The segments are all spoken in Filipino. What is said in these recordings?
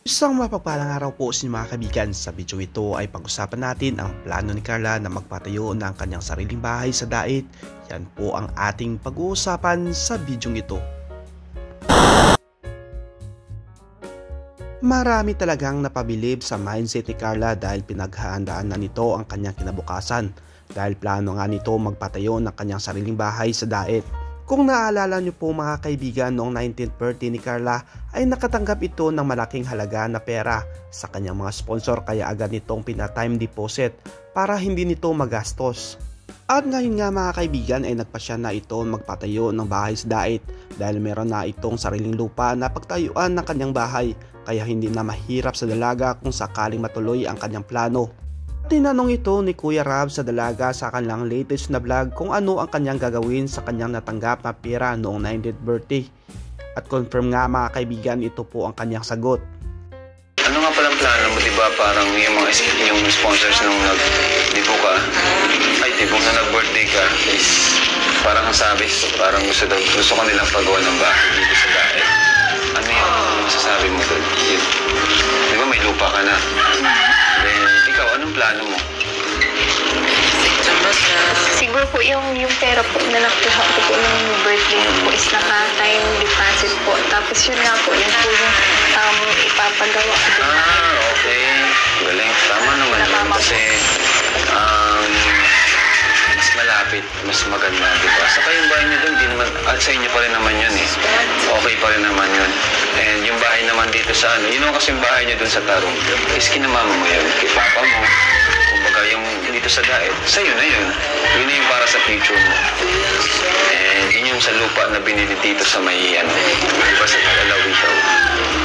Isang mapagpalang araw po sa mga kaibigan. Sa video ito ay pag-usapan natin ang plano ni Carla na magpatayo ng kanyang sariling bahay sa Dait. Yan po ang ating pag-uusapan sa video ito. Marami talagang napabilib sa mindset ni Carla dahil pinaghahandaan na nito ang kanyang kinabukasan. Dahil plano nga nito magpatayo ng kanyang sariling bahay sa Dait. Kung naalala nyo po mga kaibigan, noong 19th birthday ni Carla ay nakatanggap ito ng malaking halaga na pera sa kanyang mga sponsor, kaya agad nitong pina-time deposit para hindi nito magastos. At ngayon nga mga kaibigan ay nagpasya na ito magpatayo ng bahay sa Dait dahil meron na itong sariling lupa na pagtayuan ng kanyang bahay, kaya hindi na mahirap sa dalaga kung sakaling matuloy ang kanyang plano. Tinanong ito ni Kuya Rab sa dalaga sa kanilang latest na vlog kung ano ang kanyang gagawin sa kanyang natanggap na pera noong 90th birthday. At confirm nga mga kaibigan, ito po ang kanyang sagot. Ano nga palang plano mo, diba? Parang yung sponsors nung nag-dibo na nag-birthday ka is parang ang sabi, parang gusto ko nilang pagawa ng bahay dito sa Dait. Ano yung masasabi mo doon? Diba may lupa ka na? Then, ikaw, anong plano mo? Siguro po yung pera po na nakuha ko po nung birthday ko po is naka-time deposit po. Tapos yun nga po, yun po yung ipapagawa ko. Okay. Galing. Tama naman yun. Kasi mas malapit, mas maganda, diba? Saka yung bahay niyo doon, sa inyo pa rin naman yun eh. Okay pa rin naman yun. And yung bahay naman dito sa yun naman kasi yung bahay niyo doon sa Tarong, is kinamama mo yun, kay papa mo. Kumbaga yung dito sa Dait, sa'yo na yun. Yun na yung para sa future mo. And yun yung sa lupa na binili dito sa may diba sa Tagalawitaw.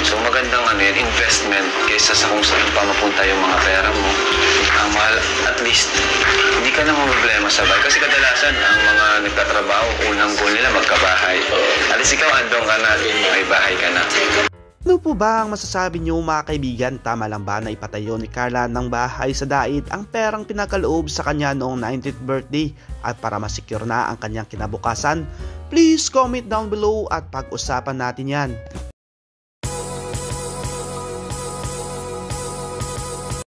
So magandang yun, investment kaysa sa kung saan pa mapunta yung mga pera mo. Ang mahal, at least, hindi ka na problema sa bahay. Kasi kadalasan, ang mga nagtatrabaho, unang goal nila magkabahay. At least ikaw, andong ka na, may bahay ka na. Ano po ba ang masasabi niyo mga kaibigan? Tama lang ba na ipatayo ni Carla ng bahay sa Dait ang perang pinakaloob sa kanya noong 90th birthday at para masecure na ang kanyang kinabukasan? Please comment down below at pag-usapan natin yan.